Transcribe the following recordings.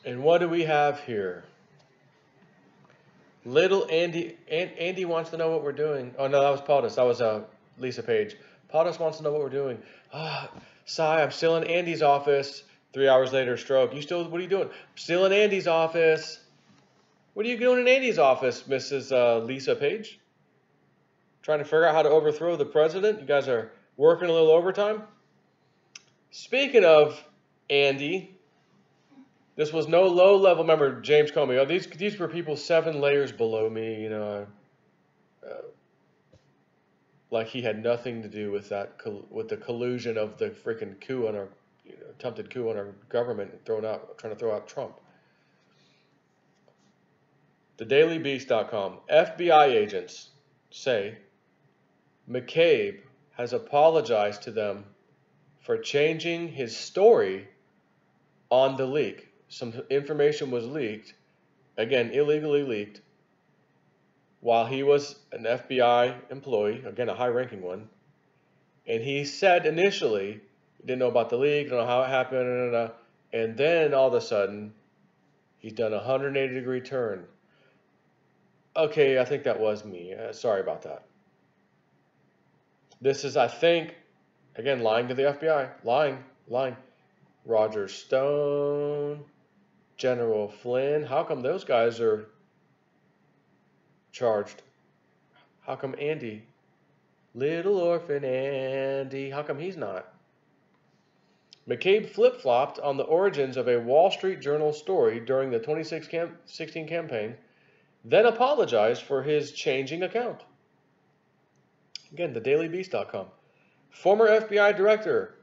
And what do we have here? Little Andy. Andy wants to know what we're doing. Oh no, that was Paulus. That was Lisa Page. Paulus wants to know what we're doing. Ah, Sai, I'm still in Andy's office. 3 hours later, stroke. You still? What are you doing? I'm still in Andy's office. What are you doing in Andy's office, Mrs. Lisa Page? Trying to figure out how to overthrow the president? You guys are working a little overtime? Speaking of Andy, this was no low-level. Remember James Comey? Oh, these were people 7 layers below me. You know, like he had nothing to do with that, with the collusion of the freaking coup on our, attempted coup on our government, trying to throw out Trump. TheDailyBeast.com. FBI agents say McCabe has apologized to them for changing his story on the leak. Some information was leaked, again, illegally leaked, while he was an FBI employee, again, a high-ranking one. And he said initially, he didn't know about the leak, didn't know how it happened, and then all of a sudden, he's done a 180-degree turn. Okay, I think that was me. Sorry about that. This is, I think, again, lying to the FBI. Lying. Roger Stone, General Flynn. How come those guys are charged? How come Andy, little orphan Andy, how come he's not? McCabe flip-flopped on the origins of a Wall Street Journal story during the 2016 campaign, then apologized for his changing account. Again, thedailybeast.com. Former FBI director,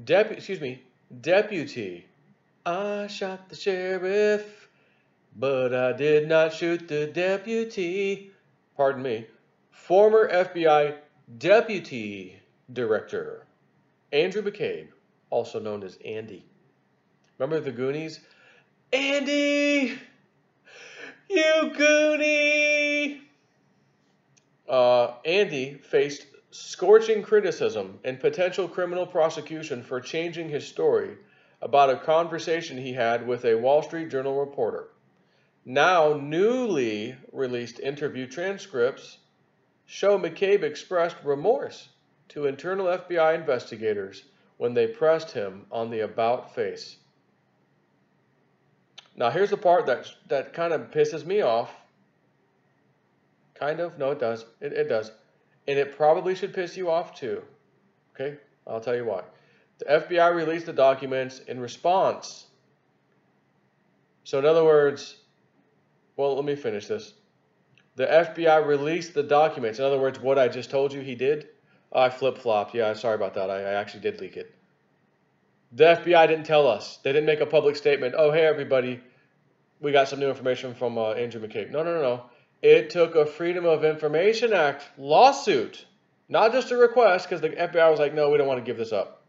deputy. I shot the sheriff, but I did not shoot the deputy. Pardon me. Former FBI deputy director, Andrew McCabe, also known as Andy. Remember the Goonies? Andy! You Goonie! Andy faced scorching criticism and potential criminal prosecution for changing his story about a conversation he had with a Wall Street Journal reporter. Now, newly released interview transcripts show McCabe expressed remorse to internal FBI investigators when they pressed him on the about face. Now, here's the part that kind of pisses me off. Kind of? No, it does. It does. And it probably should piss you off too. Okay? I'll tell you why. The FBI released the documents in response. So in other words, well, let me finish this. The FBI released the documents. In other words, what I just told you he did, I flip-flopped. Yeah, sorry about that. I actually did leak it. The FBI didn't tell us. They didn't make a public statement. Oh, hey, everybody, we got some new information from Andrew McCabe. No. It took a Freedom of Information Act lawsuit, not just a request, because the FBI was like, no, we don't want to give this up.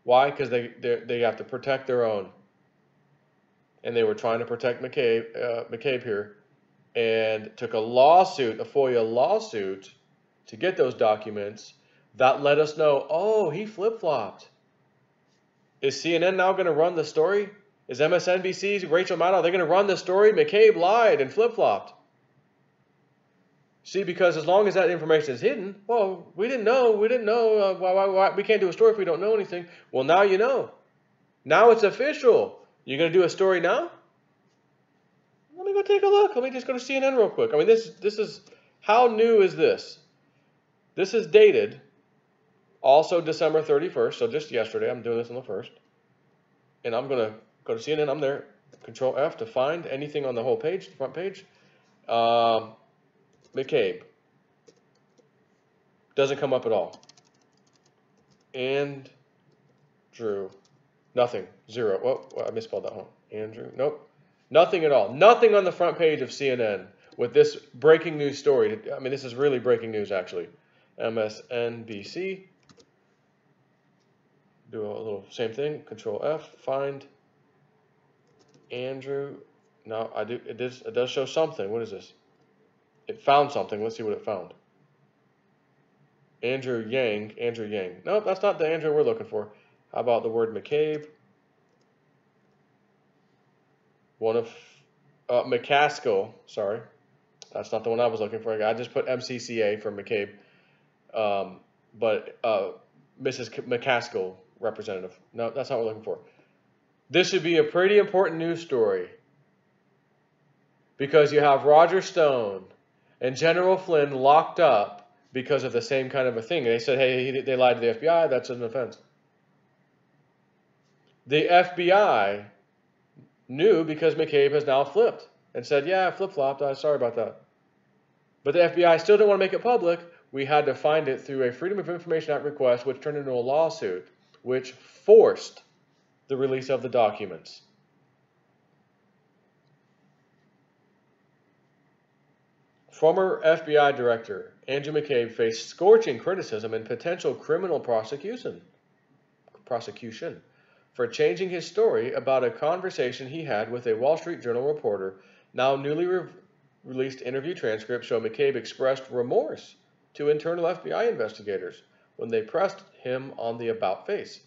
Why? Because they have to protect their own. And they were trying to protect McCabe here, and took a lawsuit, a FOIA lawsuit, to get those documents. That let us know, oh, he flip-flopped. Is CNN now going to run the story? Is MSNBC's Rachel Maddow, they're going to run the story? McCabe lied and flip-flopped. See, because as long as that information is hidden, well, we didn't know. Why we can't do a story if we don't know anything. Well, now you know. Now it's official. You're going to do a story now? Let me go take a look. Let me just go to CNN real quick. I mean, this is, how new is this? This is dated also December 31st, so just yesterday. I'm doing this on the 1st. And I'm going to go to CNN. I'm there. Control F to find anything on the whole page, the front page. McCabe. Doesn't come up at all. Andrew. Nothing. 0. Oh, I misspelled that one. Andrew. Nope. Nothing at all. Nothing on the front page of CNN with this breaking news story. I mean, this is really breaking news, actually. MSNBC. Do a little same thing. Control F. Find Andrew. No, I do. It does show something. What is this? It found something. Let's see what it found. Andrew Yang. Nope, that's not the Andrew we're looking for. How about the word McCabe? one of McCaskill, sorry, that's not the one I was looking for. I just put MCCA for McCabe, but Mrs. McCaskill, representative. No, that's not what we're looking for. This should be a pretty important news story because you have Roger Stone and General Flynn locked up because of the same kind of a thing. They said, hey, they lied to the FBI. That's an offense. The FBI knew because McCabe has now flipped and said, yeah, I flip-flopped. Sorry about that. But the FBI still didn't want to make it public. We had to find it through a Freedom of Information Act request, which turned into a lawsuit, which forced the release of the documents. Former FBI Director Andrew McCabe faced scorching criticism and potential criminal prosecution for changing his story about a conversation he had with a Wall Street Journal reporter. Now newly released interview transcripts show McCabe expressed remorse to internal FBI investigators when they pressed him on the about face.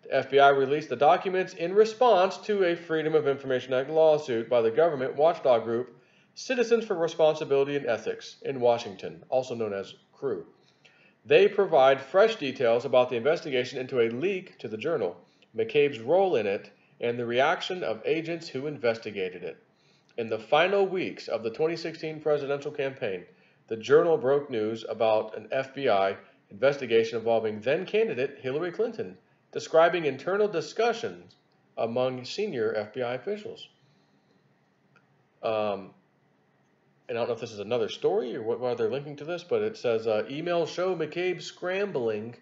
The FBI released the documents in response to a Freedom of Information Act lawsuit by the government watchdog group Citizens for Responsibility and Ethics in Washington, also known as CREW. They provide fresh details about the investigation into a leak to the Journal, McCabe's role in it, and the reaction of agents who investigated it. In the final weeks of the 2016 presidential campaign, the Journal broke news about an FBI investigation involving then-candidate Hillary Clinton, describing internal discussions among senior FBI officials. And I don't know if this is another story or why they're linking to this, but it says emails show McCabe scrambling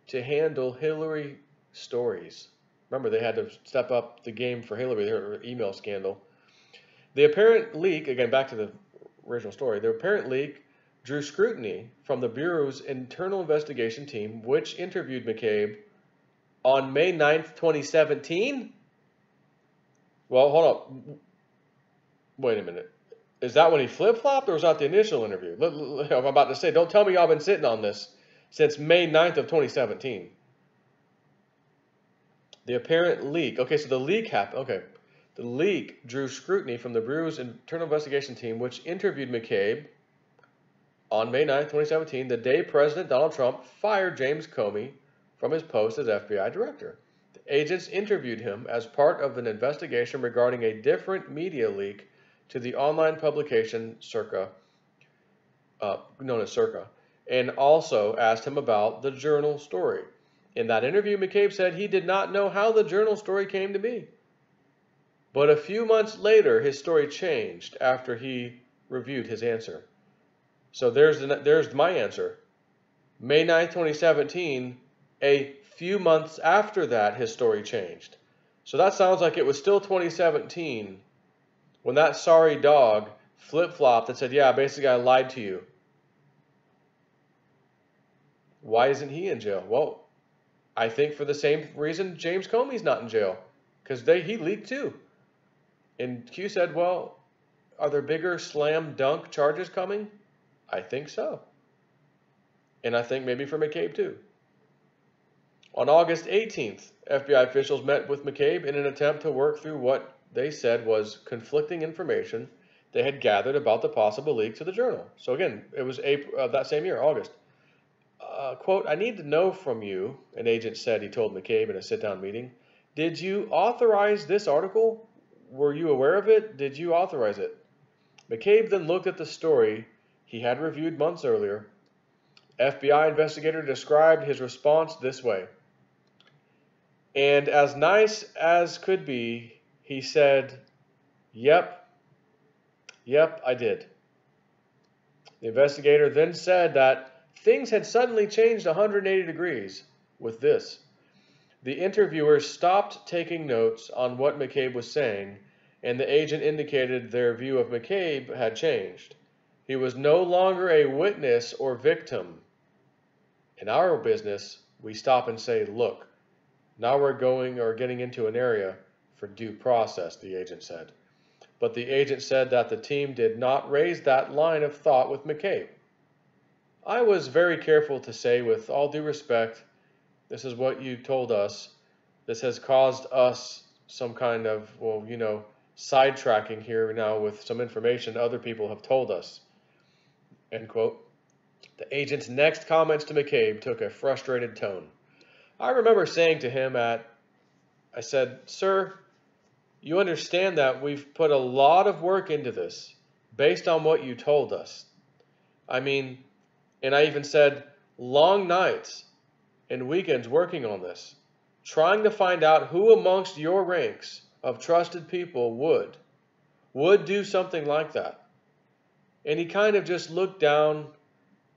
to handle Hillary stories. Remember, they had to step up the game for Hillary, her email scandal. The apparent leak, again, back to the original story, the apparent leak drew scrutiny from the Bureau's internal investigation team, which interviewed McCabe on May 9th, 2017? Well, hold on. Wait a minute. Is that when he flip-flopped, or was that the initial interview? I'm about to say, don't tell me y'all been sitting on this since May 9th of 2017. The apparent leak. Okay, so the leak happened. Okay. The leak drew scrutiny from the Bureau's internal investigation team, which interviewed McCabe on May 9th, 2017, the day President Donald Trump fired James Comey from his post as FBI director. The agents interviewed him as part of an investigation regarding a different media leak to the online publication Circa, known as Circa, and also asked him about the Journal story. In that interview, McCabe said he did not know how the Journal story came to be. But a few months later, his story changed after he reviewed his answer. So there's my answer. May 9th, 2017, a few months after that, his story changed. So that sounds like it was still 2017 when that sorry dog flip-flopped and said, yeah, basically I lied to you. Why isn't he in jail? Well, I think for the same reason James Comey's not in jail, because he leaked too. And Q said, well, are there bigger slam dunk charges coming? I think so. And I think maybe for McCabe too. On August 18th, FBI officials met with McCabe in an attempt to work through what they said was conflicting information they had gathered about the possible leak to the Journal. So again, it was April of that same year, August. Quote, I need to know from you, an agent said he told McCabe in a sit-down meeting. Did you authorize this article? Were you aware of it? Did you authorize it? McCabe then looked at the story he had reviewed months earlier. FBI investigator described his response this way. And as nice as could be, he said, yep, I did. The investigator then said that things had suddenly changed 180 degrees with this. The interviewer stopped taking notes on what McCabe was saying, and the agent indicated their view of McCabe had changed. He was no longer a witness or victim. In our business, we stop and say, look, now we're getting into an area for due process, the agent said. But the agent said that the team did not raise that line of thought with McCabe. I was very careful to say, with all due respect, this is what you told us. This has caused us some kind of, sidetracking here now with some information other people have told us. End quote. The agent's next comments to McCabe took a frustrated tone. I remember saying to him I said, "Sir, you understand that we've put a lot of work into this based on what you told us. I mean," and I even said, "long nights and weekends working on this, trying to find out who amongst your ranks of trusted people would do something like that." And he kind of just looked down,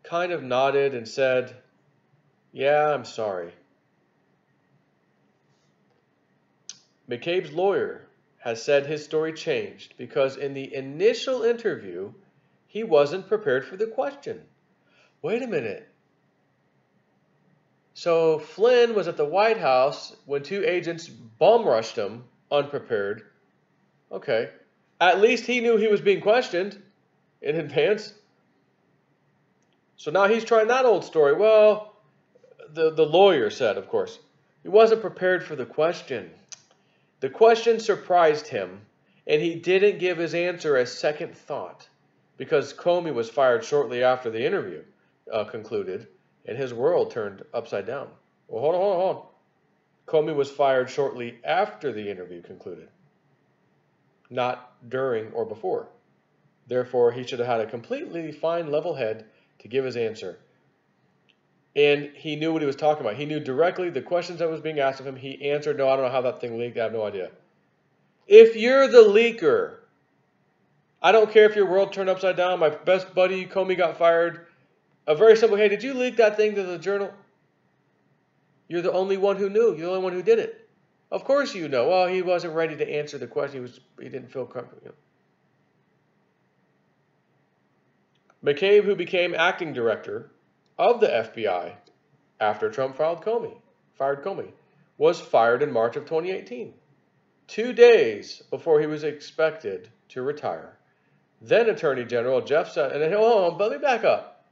kind of nodded and said, "Yeah, I'm sorry." McCabe's lawyer has said his story changed because in the initial interview, he wasn't prepared for the question. Wait a minute. So Flynn was at the White House when two agents bum rushed him, unprepared. Okay. At least he knew he was being questioned in advance. So now he's trying that old story. Well, the lawyer said, of course, he wasn't prepared for the question. The question surprised him, and he didn't give his answer a second thought because Comey was fired shortly after the interview concluded, and his world turned upside down. Well, hold on. Comey was fired shortly after the interview concluded, not during or before. Therefore, he should have had a completely fine, level head to give his answer. And he knew what he was talking about. He knew directly the questions that was being asked of him. He answered, "No, I don't know how that thing leaked. I have no idea." If you're the leaker, I don't care if your world turned upside down. My best buddy, Comey, got fired. A very simple, "Hey, did you leak that thing to the Journal?" You're the only one who knew. You're the only one who did it. Of course you know. Well, he wasn't ready to answer the question. He didn't feel comfortable. McCabe, who became acting director of the FBI after Trump fired Comey, was fired in March of 2018, 2 days before he was expected to retire. Then Attorney General Jeff Sessions, and hold on, let me back up.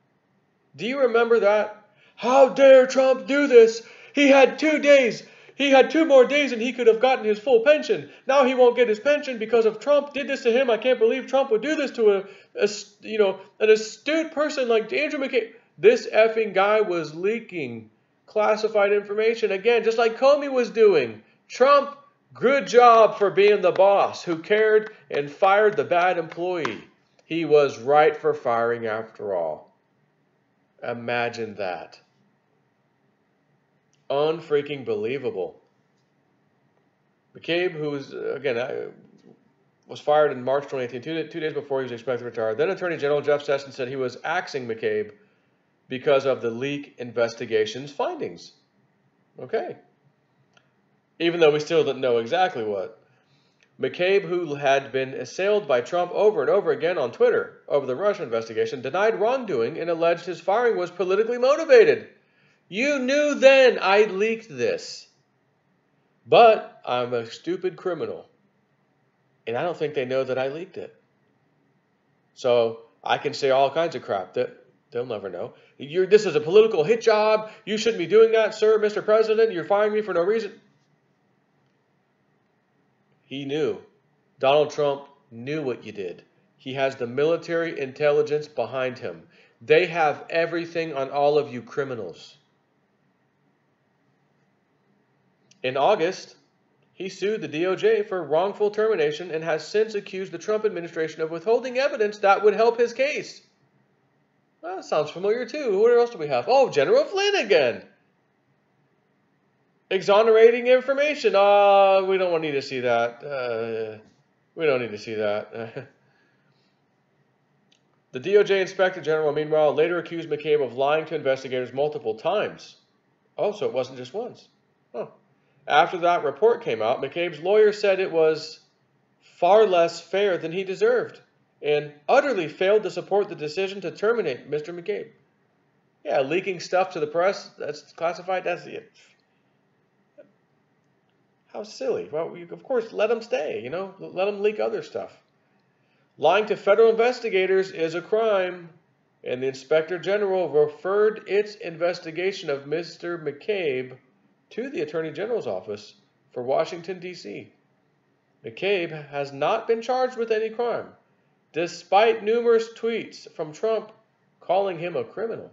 Do you remember that? How dare Trump do this? He had 2 days. He had 2 more days and he could have gotten his full pension. Now he won't get his pension because of Trump did this to him. I can't believe Trump would do this to an astute person like Andrew McCabe. This effing guy was leaking classified information again, just like Comey was doing. Trump, good job for being the boss who cared and fired the bad employee. He was right for firing after all. Imagine that. Unfreaking believable. McCabe, who was, again, was fired in March 2018, 2 days before he was expected to retire. Then Attorney General Jeff Sessions said he was axing McCabe because of the leak investigation's findings. Okay. Even though we still don't know exactly what. McCabe, who had been assailed by Trump over and over again on Twitter over the Russia investigation, denied wrongdoing and alleged his firing was politically motivated. You knew then I leaked this. But I'm a stupid criminal. And I don't think they know that I leaked it. So I can say all kinds of crap that they'll never know. This is a political hit job. You shouldn't be doing that, sir, Mr. President. You're firing me for no reason. He knew. Donald Trump knew what you did. He has the military intelligence behind him. They have everything on all of you criminals. In August, he sued the DOJ for wrongful termination and has since accused the Trump administration of withholding evidence that would help his case. Well, that sounds familiar too. What else do we have? Oh, General Flynn again. Exonerating information. We don't need to see that. We don't need to see that. The DOJ Inspector General, meanwhile, later accused McCabe of lying to investigators multiple times. Oh, so it wasn't just once. Huh. After that report came out, McCabe's lawyer said it was far less fair than he deserved and utterly failed to support the decision to terminate Mr. McCabe. Yeah, leaking stuff to the press, that's classified, that's it. How silly. Well, of course, let them stay, let them leak other stuff. Lying to federal investigators is a crime, and the Inspector General referred its investigation of Mr. McCabe to the Attorney General's office for Washington, D.C. McCabe has not been charged with any crime, despite numerous tweets from Trump calling him a criminal.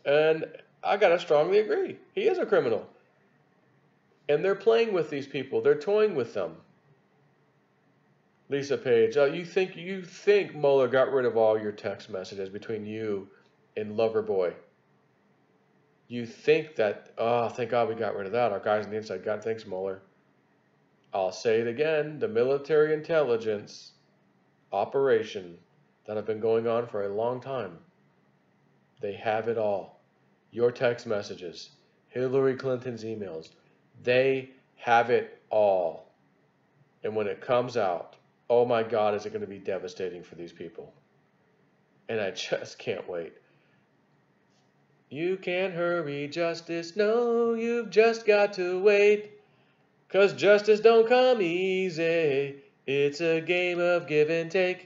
And I gotta strongly agree. He is a criminal. And they're playing with these people. They're toying with them. Lisa Page, you think Mueller got rid of all your text messages between you and Loverboy? You think that, oh, thank God we got rid of that. Our guys on the inside got, thanks, Mueller. I'll say it again. The military intelligence operation that have been going on for a long time, they have it all. Your text messages, Hillary Clinton's emails, they have it all. And when it comes out, oh my God, is it going to be devastating for these people. And I just can't wait. You can't hurry justice, no, you've just got to wait. 'Cause justice don't come easy, it's a game of give and take.